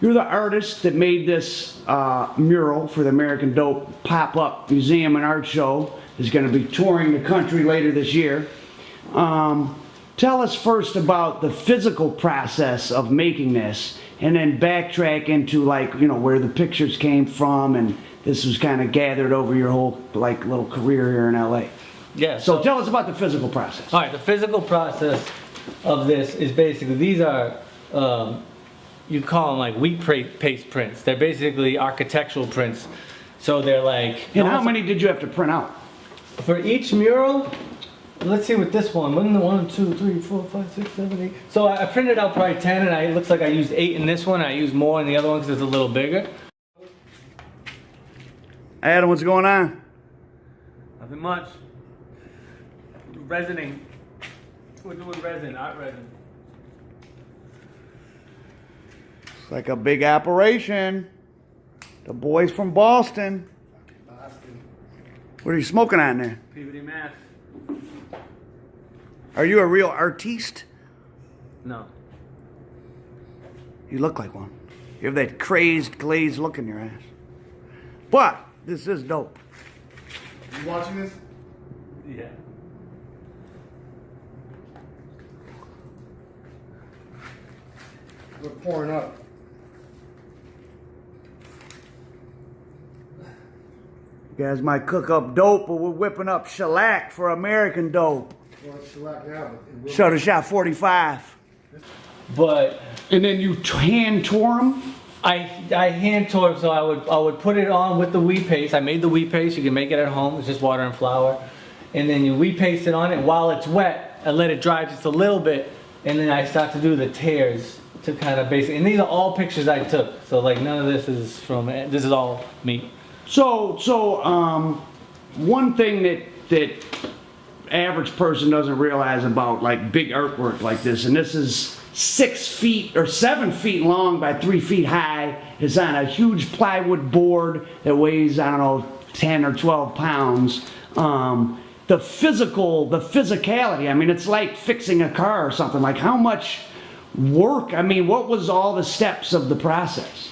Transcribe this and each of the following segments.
You're the artist that made this mural for the American Dope pop-up museum and art show. Is going to be touring the country later this year. Tell us first about the physical process of making this, and then backtrack into, like, you know, where the pictures came from, and this was kind of gathered over your whole, like, little career here in LA. Yeah. So tell us about the physical process. All right, the physical process of this is basically, these are, you call them like wheat paste prints. They're basically architectural prints. So they're like... And how many did you have to print out? For each mural, let's see with this one. 1, 2, 3, 4, 5, 6, 7, 8. So I printed out probably 10, and it looks like I used 8 in this one. I used more in the other one because it's a little bigger. Adam, what's going on? Nothing much. Resining. We're doing resin, art resin. It's like a big operation. The boys from Boston. What are you smoking on there? Peabody, Mass. Are you a real artiste? No. You look like one. You have that crazed, glazed look in your ass. But this is dope. You watching this? Yeah. We're pouring up. You guys might cook up dope, but we're whipping up shellac for American dope. Well, it's shellac now, but it will. Shuttershot 45. But And then you hand tore them? I hand tore it, so I would put it on with the wheat paste. I made the wheat paste. You can make it at home. It's just water and flour. And then you wheat paste it on it. While it's wet, I let it dry just a little bit. And then I start to do the tears to kind of basically, and these are all pictures I took. So like none of this is from, this is all me. So one thing that average person doesn't realize about, like, big artwork like this, and this is 6 feet or 7 feet long by 3 feet high, is on a huge plywood board that weighs, I don't know, 10 or 12 pounds. The physicality, I mean, it's like fixing a car or something. Like, how much work, I mean, what was all the steps of the process?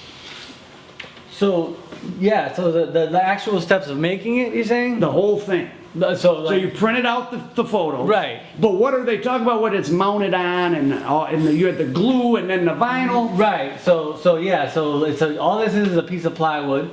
So, yeah, so the actual steps of making it, you're saying? The whole thing. So You printed out the photo. Right. But what are they talking about, what it's mounted on, and you had the glue and then the vinyl? Right, so yeah, so all this is a piece of plywood,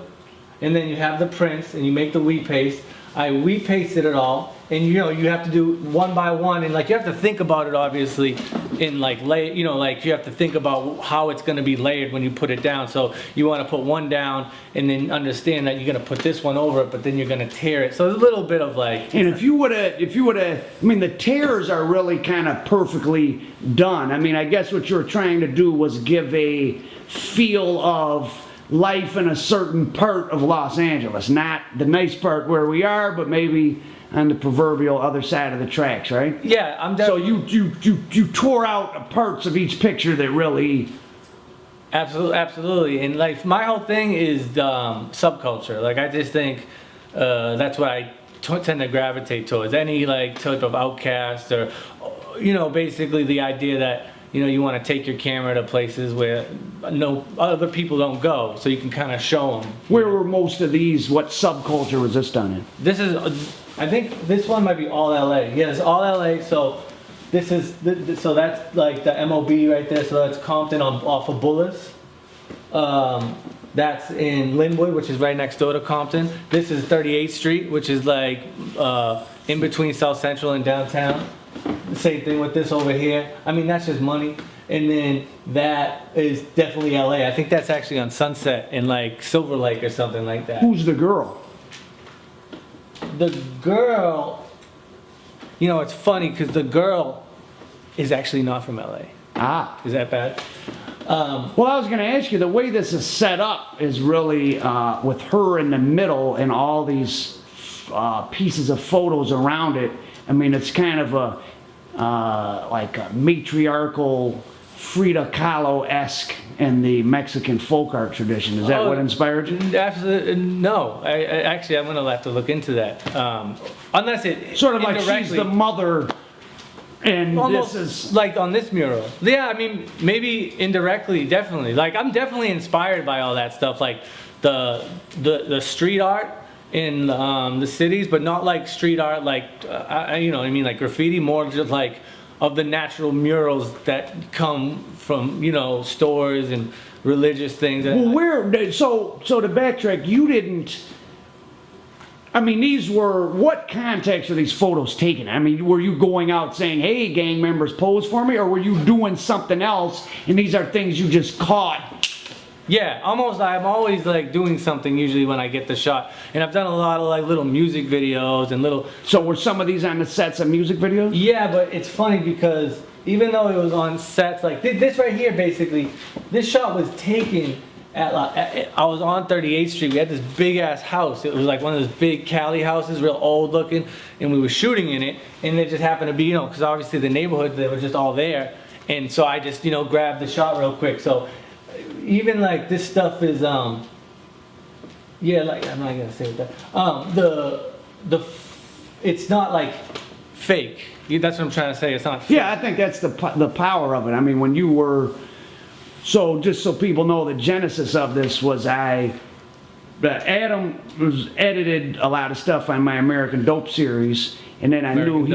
and then you have the prints, and you make the wheat paste. I wheat pasted it all, and you know, you have to do one by one, and like you have to think about it obviously in like you know, like you have to think about how it's going to be layered when you put it down. So you want to put one down and then understand that you're going to put this one over it, but then you're going to tear it. So there's a little bit of like, And if you would have, I mean, the tears are really kind of perfectly done. I mean, I guess what you were trying to do was give a feel of life in a certain part of Los Angeles, not the nice part where we are, but maybe on the proverbial other side of the tracks, right? yeah, I'm So definitely. you tore out parts of each picture that really... Absolutely, and like my whole thing is subculture. Like I just think that's what I tend to gravitate towards. Any like type of outcast, or you know, basically the idea that you know you want to take your camera to places where no other people don't go, so you can kind of show them. Where were most of these? What subculture was this done in? This is, I think this one might be all LA. Yeah, it's all LA. So this is, so that's like the MOB right there. So that's Compton off of Bullis. That's in Linwood, which is right next door to Compton. This is 38th Street, which is like in between South Central and downtown. Same thing with this over here. I mean, that's just money. And then that is definitely LA. I think that's actually on Sunset in like Silver Lake or something like that. Who's the girl? The girl, you know, it's funny because the girl is actually not from LA. Ah. Is that bad? Well, I was going to ask you, the way this is set up is really with her in the middle and all these pieces of photos around it. I mean, it's kind of a like a matriarchal Frida Kahlo-esque in the Mexican folk art tradition. Is that what inspired you? Absolutely no. Actually, I'm gonna have to look into that. Unless it Sort of like she's indirectly- the mother And Almost this is, like on this mural. Yeah, I mean, maybe indirectly, definitely. Like, I'm definitely inspired by all that stuff, like the street art in the cities, but not like street art, like you know what I mean, like graffiti, more just like of the natural murals that come from, you know, stores and religious things. well, so to backtrack, you didn't, I mean, what context are these photos taken? I mean, were you going out saying, hey, gang members, pose for me? Or were you doing something else and these are things you just caught? Yeah, almost. I'm always like doing something usually when I get the shot, and I've done a lot of like little music videos and little. So were some of these on the sets of music videos? Yeah, but it's funny because even though it was on sets, like this right here, basically, this shot was taken I was on 38th Street. We had this big ass house. It was like one of those big Cali houses, real old looking, and we were shooting in it. And it just happened to be, you know, because obviously the neighborhood, they were just all there. And so I just, you know, grabbed the shot real quick. So even like this stuff is, yeah, like I'm not gonna say that. It's not like fake. That's what I'm trying to say. It's not fake. Yeah, I think that's the power of it. I mean, when you were, so just so people know, the genesis of this was Adam was edited a lot of stuff on my American Dope series, and then I knew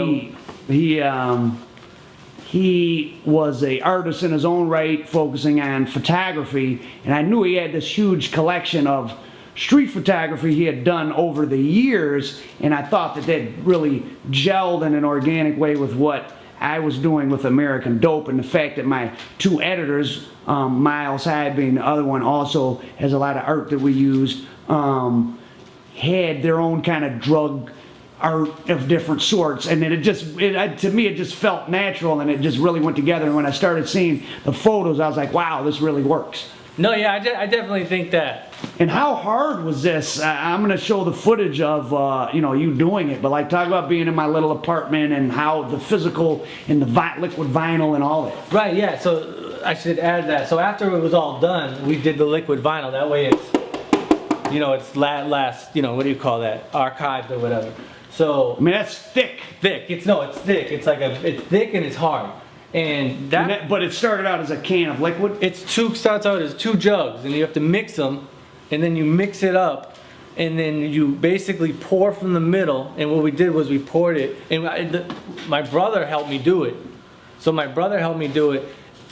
he was a artist in his own right, focusing on photography, and I knew he had this huge collection of street photography he had done over the years, and I thought that really gelled in an organic way with what I was doing with American Dope, and the fact that my two editors, Miles Hyde being the other one, also has a lot of art that we used, had their own kind of drug art of different sorts, and then to me it just felt natural, and it just really went together. And when I started seeing the photos, I was like, wow, this really works. No, yeah, I definitely think that. And how hard was this? I'm going to show the footage of you doing it, but like talk about being in my little apartment and how the physical and the liquid vinyl and all that. Right, yeah, so I should add that. So after it was all done, we did the liquid vinyl. That way it's, you know, it's last, you know, what do you call that? Archived or whatever. So I mean, that's thick. Thick. It's thick. It's thick and it's hard. And but it started out as a can of liquid? Starts out as 2 jugs, and you have to mix them, and then you mix it up, and then you basically pour from the middle. And what we did was we poured it, and my brother helped me do it. So my brother helped me do it,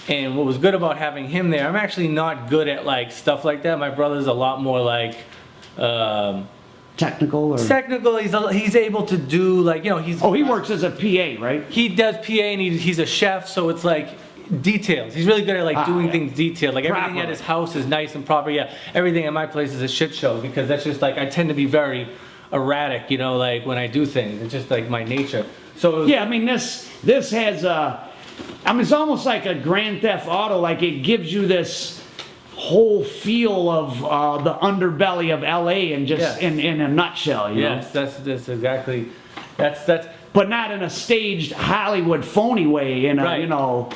and what was good about having him there, I'm actually not good at like stuff like that. My brother's a lot more like technical. He's able to do like, you know, he works as a PA, right? He does PA, and he's a chef, so it's like details. He's really good at like doing things detailed. Like everything at his house is nice and proper. Yeah, everything at my place is a shit show, because that's just like, I tend to be very erratic, you know, like when I do things. It's just like my nature. So yeah, I mean this has it's almost like a Grand Theft Auto. Like it gives you this whole feel of the underbelly of LA, and just in a nutshell, you know? Yes, that's exactly, that's. But not in a staged Hollywood phony way, in a, right. You know,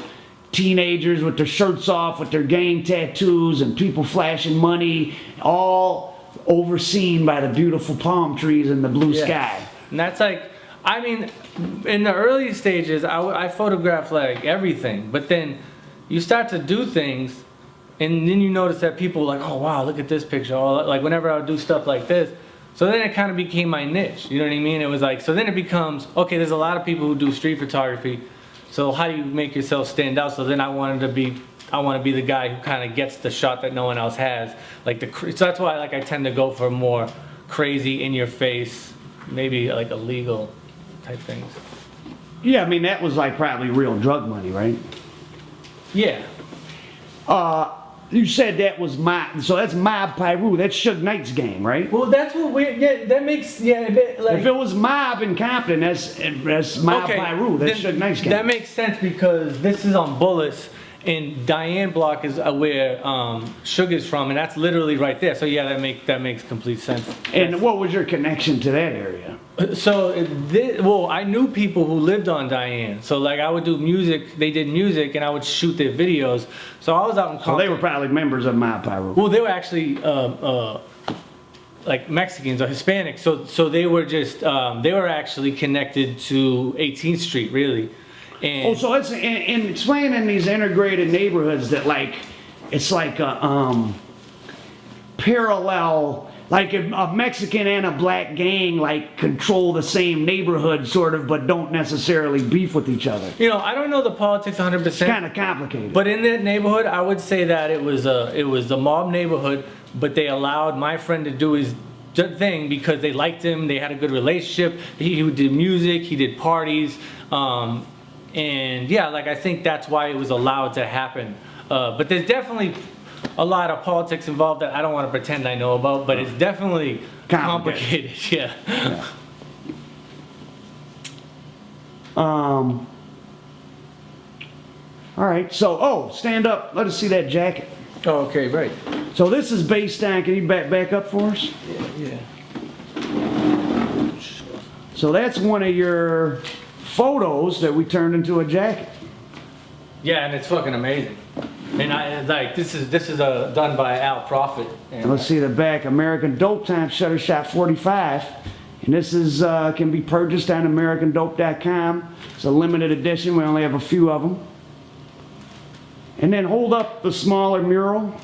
teenagers with their shirts off, with their gang tattoos, and people flashing money, all overseen by the beautiful palm trees and the blue sky. And that's like, I mean, in the early stages, I photographed like everything, but then you start to do things, and then you notice that people are like, oh wow, look at this picture. Or like whenever I would do stuff like this. So then it kind of became my niche, you know what I mean? It was like, so then it becomes, okay, there's a lot of people who do street photography. So how do you make yourself stand out? So then I want to be the guy who kind of gets the shot that no one else has. Like so that's why like I tend to go for more crazy, in your face, maybe like illegal type things. Yeah, I mean that was like probably real drug money, right? Yeah. You said that was so that's Mob Piru. That's Suge Knight's gang, right? Well, that's what that makes, a bit like. If it was Mob in Compton, that's Mob Piru. That's Suge Knight's gang. That makes sense, because this is on Bullis, and Diane Block is where Suge is from, and that's literally right there. So yeah, that makes complete sense. And what was your connection to that area? So, I knew people who lived on Diane. So like I would do music, they did music, and I would shoot their videos. So I was out in Compton. So they were probably members of Mob Piru. Well, they were actually like Mexicans or Hispanics. So they were just, they were actually connected to 18th Street, really. And Oh, so it's in explaining these integrated neighborhoods that like, it's like a parallel, like a Mexican and a black gang like control the same neighborhood sort of, but don't necessarily beef with each other. you know, I don't know the politics 100%. It's kind of complicated. But in that neighborhood, I would say that it was the mob neighborhood, but they allowed my friend to do his thing because they liked him. They had a good relationship. He did music. He did parties. And yeah, like I think that's why it was allowed to happen. But there's definitely a lot of politics involved that I don't want to pretend I know about, but it's definitely complicated. Yeah. All right, so, stand up. Let us see that jacket. Oh, okay, right. So this is based on, can you back up for us? Yeah. So that's one of your photos that we turned into a jacket. Yeah, and it's fucking amazing. And I like this is done by Al Prophet. And let's see the back, American Dope Time Shuttershot 45. And this is can be purchased on AmericanDope.com. It's a limited edition. We only have a few of them. And then hold up the smaller mural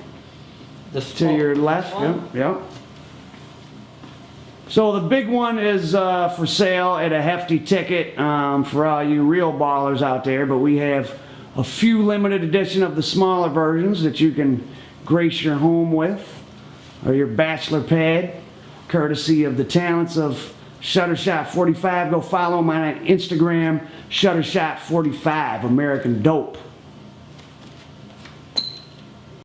to your left. Yep. So the big one is for sale at a hefty ticket for all you real ballers out there. But we have a few limited edition of the smaller versions that you can grace your home with or your bachelor pad, courtesy of the talents of Shuttershot 45. Go follow them on Instagram, Shuttershot 45, American Dope.